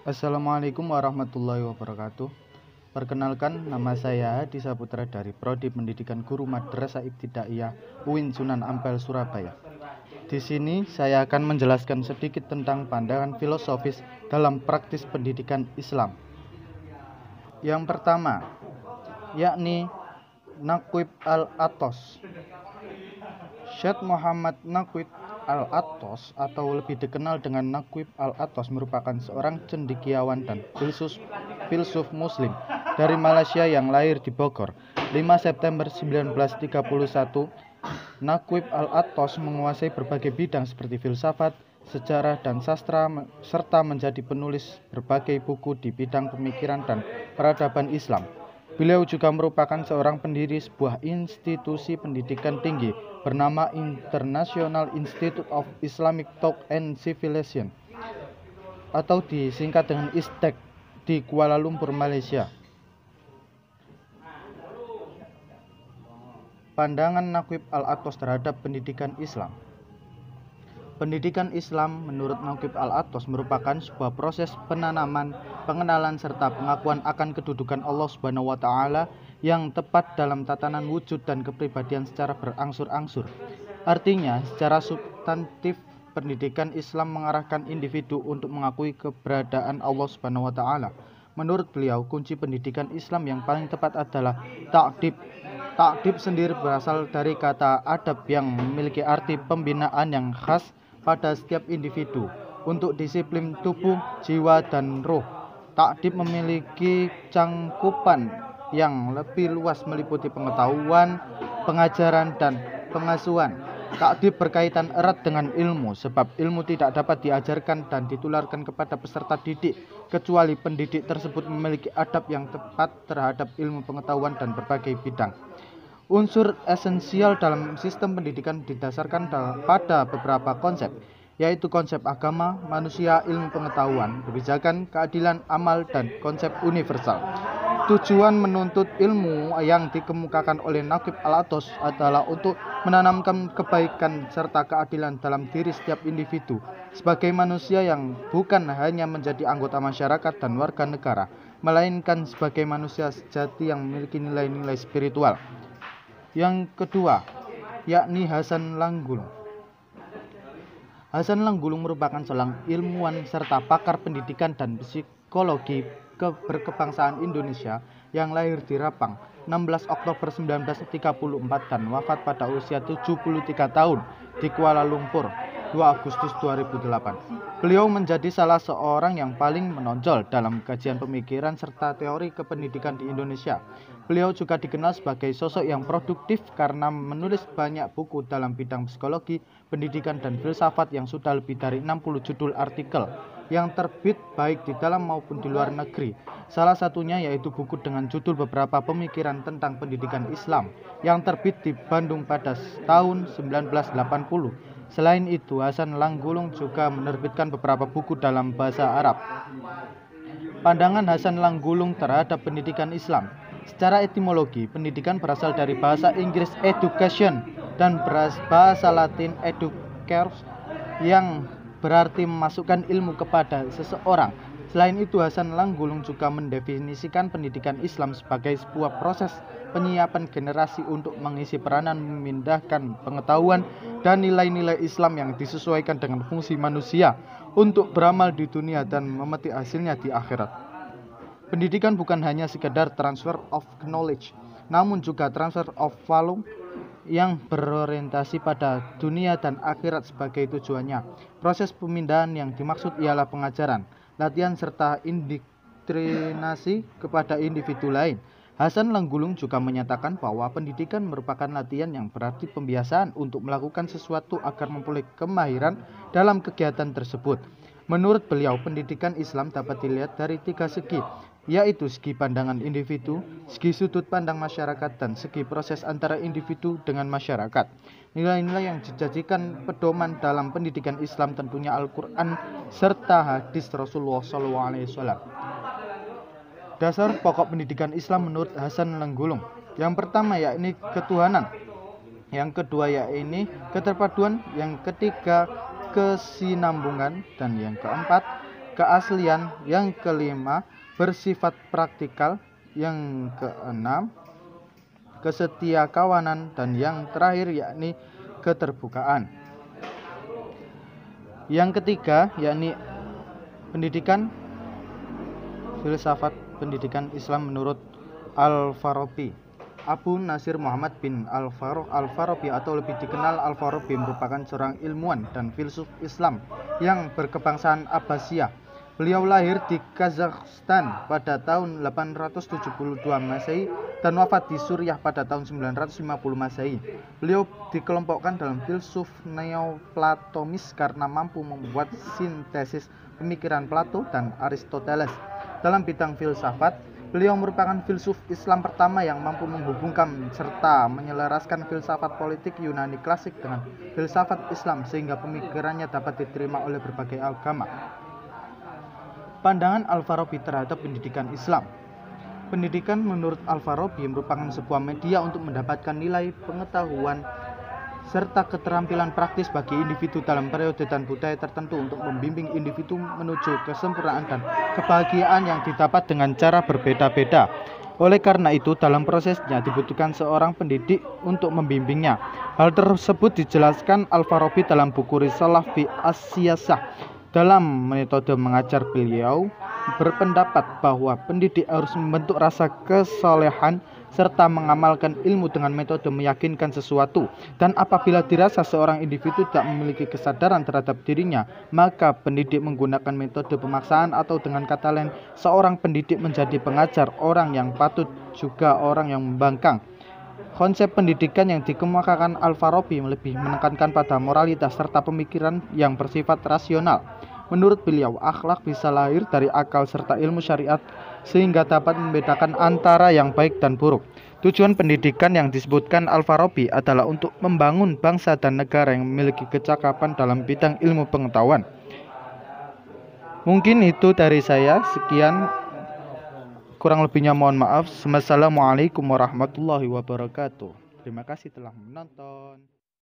Assalamualaikum warahmatullahi wabarakatuh. Perkenalkan, nama saya Hadi Saputra dari Prodi Pendidikan Guru Madrasah Ibtidaiyah UIN Sunan Ampel, Surabaya. Di sini saya akan menjelaskan sedikit tentang pandangan filosofis dalam praktis pendidikan Islam. Yang pertama, yakni Naqib al-Athos. Syekh Muhammad Naqib al-Athos atau lebih dikenal dengan Naqib al-Athos merupakan seorang cendekiawan dan filsuf muslim dari Malaysia yang lahir di Bogor 5 September 1931. Naqib al-Athos menguasai berbagai bidang seperti filsafat, sejarah, dan sastra serta menjadi penulis berbagai buku di bidang pemikiran dan peradaban Islam. Beliau juga merupakan seorang pendiri sebuah institusi pendidikan tinggi bernama International Institute of Islamic Thought and Civilization atau disingkat dengan ISTEC di Kuala Lumpur, Malaysia. Pandangan Naqib al-Athos terhadap pendidikan Islam. Pendidikan Islam menurut Naqib al-Athos merupakan sebuah proses penanaman, pengenalan serta pengakuan akan kedudukan Allah Subhanahu wa taala yang tepat dalam tatanan wujud dan kepribadian secara berangsur-angsur. Artinya, secara substantif pendidikan Islam mengarahkan individu untuk mengakui keberadaan Allah Subhanahu wa taala. Menurut beliau, kunci pendidikan Islam yang paling tepat adalah ta'dib. Ta'dib sendiri berasal dari kata adab yang memiliki arti pembinaan yang khas pada setiap individu untuk disiplin tubuh, jiwa, dan roh. Ta'dib memiliki cangkupan yang lebih luas meliputi pengetahuan, pengajaran, dan pengasuhan. Ta'dib berkaitan erat dengan ilmu, sebab ilmu tidak dapat diajarkan dan ditularkan kepada peserta didik kecuali pendidik tersebut memiliki adab yang tepat terhadap ilmu pengetahuan dan berbagai bidang. Unsur esensial dalam sistem pendidikan didasarkan pada beberapa konsep, yaitu konsep agama, manusia, ilmu pengetahuan, kebijakan, keadilan, amal, dan konsep universal. Tujuan menuntut ilmu yang dikemukakan oleh Naqib al-Athos adalah untuk menanamkan kebaikan serta keadilan dalam diri setiap individu sebagai manusia yang bukan hanya menjadi anggota masyarakat dan warga negara, melainkan sebagai manusia sejati yang memiliki nilai-nilai spiritual. Yang kedua, yakni Hasan Langgulung. Hasan Langgulung merupakan seorang ilmuwan serta pakar pendidikan dan psikologi berkebangsaan Indonesia yang lahir di Rapang 16 Oktober 1934 dan wafat pada usia 73 tahun di Kuala Lumpur 2 Agustus 2008. Beliau menjadi salah seorang yang paling menonjol dalam kajian pemikiran serta teori kependidikan di Indonesia. Beliau juga dikenal sebagai sosok yang produktif karena menulis banyak buku dalam bidang psikologi, pendidikan, dan filsafat yang sudah lebih dari 60 judul artikel yang terbit baik di dalam maupun di luar negeri. Salah satunya yaitu buku dengan judul Beberapa Pemikiran tentang Pendidikan Islam yang terbit di Bandung pada tahun 1980. Selain itu, Hasan Langgulung juga menerbitkan beberapa buku dalam bahasa Arab. Pandangan Hasan Langgulung terhadap pendidikan Islam. Secara etimologi, pendidikan berasal dari bahasa Inggris education dan bahasa Latin educare yang berarti memasukkan ilmu kepada seseorang. Selain itu, Hasan Langgulung juga mendefinisikan pendidikan Islam sebagai sebuah proses penyiapan generasi untuk mengisi peranan memindahkan pengetahuan dan nilai-nilai Islam yang disesuaikan dengan fungsi manusia untuk beramal di dunia dan memetik hasilnya di akhirat. Pendidikan bukan hanya sekedar transfer of knowledge, namun juga transfer of value yang berorientasi pada dunia dan akhirat sebagai tujuannya. Proses pemindahan yang dimaksud ialah pengajaran, latihan, serta indoktrinasi kepada individu lain. Hasan Langgulung juga menyatakan bahwa pendidikan merupakan latihan yang berarti pembiasaan untuk melakukan sesuatu agar memperoleh kemahiran dalam kegiatan tersebut. Menurut beliau, pendidikan Islam dapat dilihat dari 3 segi, yaitu segi pandangan individu, segi sudut pandang masyarakat, dan segi proses antara individu dengan masyarakat. Nilai-nilai yang dijadikan pedoman dalam pendidikan Islam tentunya Al-Quran serta hadis Rasulullah SAW. Dasar pokok pendidikan Islam menurut Hasan Langgulung. Yang pertama yakni ketuhanan, yang kedua yakni keterpaduan, yang ketiga kesinambungan, dan yang keempat keaslian. Yang kelima, bersifat praktikal. Yang keenam, kesetiakawanan. Dan yang terakhir yakni keterbukaan. Yang ketiga yakni pendidikan filsafat pendidikan Islam menurut Al-Farabi. Abu Nasir Muhammad bin Al-Farabi atau lebih dikenal Al-Farabi merupakan seorang ilmuwan dan filsuf Islam yang berkebangsaan Abbasiyah. Beliau lahir di Kazakhstan pada tahun 872 Masehi dan wafat di Suriah pada tahun 950 Masehi. Beliau dikelompokkan dalam filsuf Neoplatonis karena mampu membuat sintesis pemikiran Plato dan Aristoteles. Dalam bidang filsafat, beliau merupakan filsuf Islam pertama yang mampu menghubungkan serta menyelaraskan filsafat politik Yunani klasik dengan filsafat Islam sehingga pemikirannya dapat diterima oleh berbagai agama. Pandangan Al-Farabi terhadap pendidikan Islam. Pendidikan menurut Al-Farabi merupakan sebuah media untuk mendapatkan nilai pengetahuan serta keterampilan praktis bagi individu dalam periode dan budaya tertentu untuk membimbing individu menuju kesempurnaan dan kebahagiaan yang didapat dengan cara berbeda-beda. Oleh karena itu, dalam prosesnya dibutuhkan seorang pendidik untuk membimbingnya. Hal tersebut dijelaskan Al-Farabi dalam buku Risalah fi As-Siyasah. Dalam metode mengajar, beliau berpendapat bahwa pendidik harus membentuk rasa kesolehan serta mengamalkan ilmu dengan metode meyakinkan sesuatu. Dan apabila dirasa seorang individu tidak memiliki kesadaran terhadap dirinya, maka pendidik menggunakan metode pemaksaan atau dengan kata lain, seorang pendidik menjadi pengajar orang yang patut juga orang yang membangkang. Konsep pendidikan yang dikemukakan Al-Farabi lebih menekankan pada moralitas serta pemikiran yang bersifat rasional. Menurut beliau, akhlak bisa lahir dari akal serta ilmu syariat sehingga dapat membedakan antara yang baik dan buruk. Tujuan pendidikan yang disebutkan Al-Farabi adalah untuk membangun bangsa dan negara yang memiliki kecakapan dalam bidang ilmu pengetahuan. Mungkin itu dari saya, sekian. Kurang lebihnya mohon maaf. Wassalamualaikum warahmatullahi wabarakatuh. Terima kasih telah menonton.